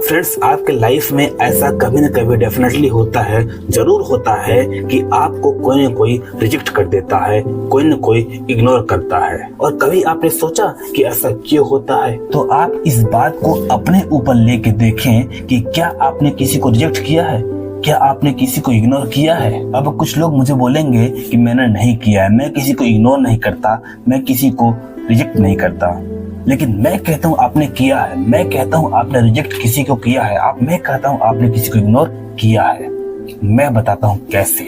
Friends, आपके life में ऐसा कभी ना कभी डेफिनेटली होता है, जरूर होता है कि आपको कोई ना कोई रिजेक्ट कर देता है, कोई ना कोई इग्नोर करता है। और कभी आपने सोचा कि ऐसा क्यों होता है? तो आप इस बात को अपने ऊपर लेके देखें कि क्या आपने किसी को रिजेक्ट किया है, क्या आपने किसी को इग्नोर किया है। अब कुछ लोग मुझे बोलेंगे कि मैंने नहीं किया है, मैं किसी को इग्नोर नहीं करता, मैं किसी को रिजेक्ट नहीं करता। लेकिन मैं कहता हूँ आपने किया है, मैं कहता हूँ आपने रिजेक्ट किसी को किया है, मैं कहता हूँ आपने किसी को इग्नोर किया है। मैं बताता हूँ कैसे।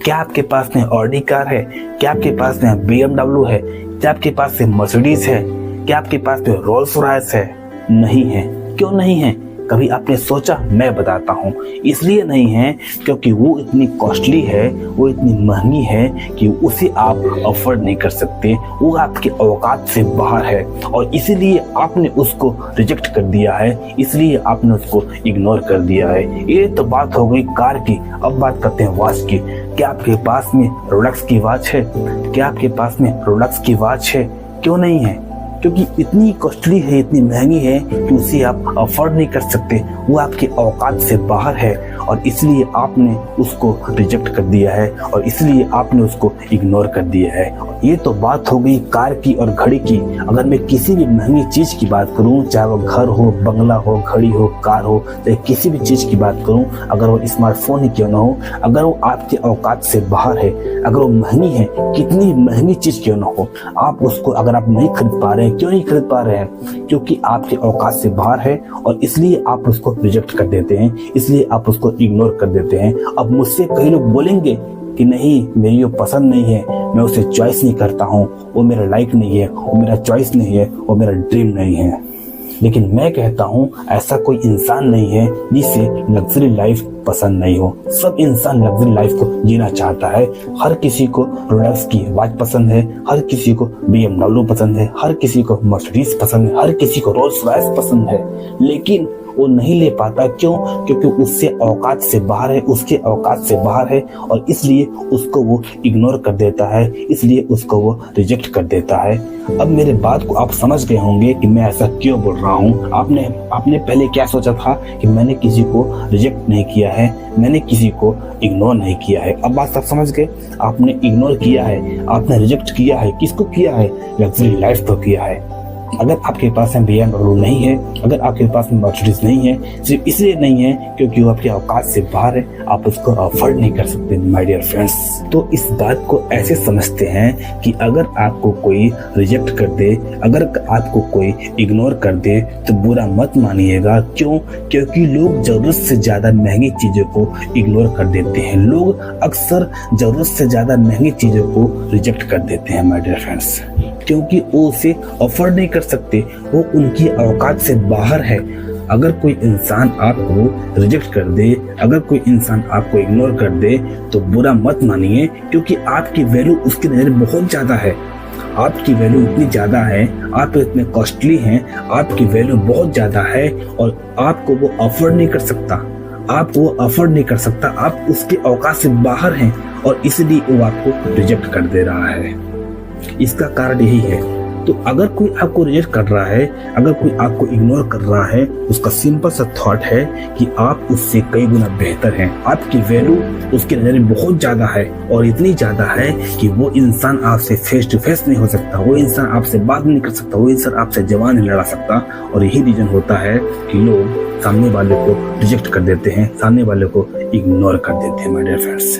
क्या आपके पास में ऑडी कार है? क्या आपके पास में BMW है? क्या आपके पास में मर्सिडीज है? क्या आपके पास में रोल्स रॉयस है? नहीं है। क्यों नहीं है? कभी आपने सोचा? मैं बताता हूँ। इसलिए नहीं है क्योंकि वो इतनी कॉस्टली है, वो इतनी महंगी है कि उसे आप अफोर्ड नहीं कर सकते, वो आपके औकात से बाहर है और इसीलिए आपने उसको रिजेक्ट कर दिया है, इसलिए आपने उसको इग्नोर कर दिया है। ये तो बात हो गई कार की। अब बात करते हैं वॉच की। क्या आपके पास में रोलेक्स की वॉच है? क्या आपके पास में रोलेक्स की वॉच है? क्यों नहीं है? क्योंकि इतनी कॉस्टली है, इतनी महंगी है कि उसे आप अफोर्ड नहीं कर सकते, वो आपके औकात से बाहर है और इसलिए आपने उसको रिजेक्ट कर दिया है और इसलिए आपने उसको इग्नोर कर दिया है। ये तो बात हो गई कार की और घड़ी की। अगर मैं किसी भी महंगी चीज की बात करूं, चाहे वो घर हो, बंगला हो, घड़ी हो, कार हो, चाहे किसी भी चीज की बात करूं, अगर वो स्मार्टफोन ही क्यों ना हो, अगर वो आपके औकात से बाहर है, अगर वो महंगी है, कितनी महंगी चीज क्यों ना हो, आप उसको अगर आप नहीं खरीद पा रहे हैं, क्यों नहीं खरीद पा रहे हैं? क्योंकि आपके औकात से बाहर है और इसलिए आप उसको रिजेक्ट कर देते हैं, इसलिए आप उसको इग्नोर कर देते हैं। अब मुझसे कई लोग बोलेंगे कि नहीं, मेरी वो पसंद नहीं है, मैं उसे चॉइस नहीं करता हूँ, वो मेरा लाइक नहीं है, वो मेरा चॉइस नहीं है, वो मेरा ड्रीम नहीं है। लेकिन मैं कहता हूँ ऐसा कोई इंसान नहीं है जिसे लग्जरी लाइफ पसंद नहीं हो। सब इंसान लग्जरी लाइफ को जीना चाहता है। हर किसी को रोलेक्स की वॉच पसंद है, हर किसी को BMW पसंद है, हर किसी को मर्सिडीज पसंद है, हर किसी को रोल्स रॉयस पसंद है, लेकिन वो नहीं ले पाता। क्यों? क्योंकि उससे औकात से बाहर है, उसके औकात से बाहर है और इसलिए उसको वो इग्नोर कर देता है, इसलिए उसको वो रिजेक्ट कर देता है। अब मेरे बात को आप समझ गए होंगे कि मैं ऐसा क्यों बोल रहा हूँ। आपने पहले क्या सोचा था कि मैंने किसी को रिजेक्ट नहीं किया है, मैंने किसी को इग्नोर नहीं किया है। अब बात आप समझ गए। आपने इग्नोर किया है, आपने रिजेक्ट किया है। किसको किया है? लग्जरी लाइफ को किया है। अगर आपके पास में BMW नहीं है, अगर आपके पास में मर्सिडीज नहीं है, सिर्फ इसलिए नहीं है क्योंकि वो आपके औकात से बाहर है, आप उसको अफोर्ड नहीं कर सकते माय डियर फ्रेंड्स। तो इस बात को ऐसे समझते हैं कि अगर आपको कोई रिजेक्ट कर दे, अगर आपको कोई इग्नोर कर दे तो बुरा मत मानिएगा। क्यों? क्योंकि लोग जरूरत से ज्यादा महंगी चीजों को इग्नोर कर देते हैं। लोग अक्सर जरूरत से ज्यादा महंगी चीजों को रिजेक्ट कर देते हैं माय डियर फ्रेंड्स, क्योंकि वो उसे अफोर्ड नहीं कर सकते, वो उनकी औकात से बाहर है। अगर कोई इंसान आपको रिजेक्ट कर दे, अगर कोई इंसान आपको इग्नोर कर दे तो बुरा मत मानिए, क्योंकि आपकी वैल्यू उसकी नजर बहुत ज्यादा है। आपकी वैल्यू इतनी ज्यादा है, आप इतने कॉस्टली हैं, आपकी वैल्यू बहुत ज्यादा है और आपको वो अफोर्ड नहीं कर सकता, आप वो अफोर्ड नहीं कर सकता, आप उसके औकात से बाहर हैं और इसलिए वो आपको रिजेक्ट कर दे रहा है। इसका कारण यही है। तो अगर कोई आपको रिजेक्ट कर रहा है, अगर कोई आपको इग्नोर कर रहा है, उसका सिंपल सा थॉट है कि आप उससे कई गुना बेहतर हैं। आपकी वैल्यू उसकी नजर में बहुत ज्यादा है और इतनी ज्यादा है कि वो इंसान आपसे फेस टू फेस नहीं हो सकता, वो इंसान आपसे बात नहीं कर सकता, वो इंसान आपसे जवान नहीं लड़ा सकता। और यही रीजन होता है कि लोग सामने वाले को रिजेक्ट कर देते हैं, सामने वाले को इग्नोर कर देते हैं माय डियर फ्रेंड्स।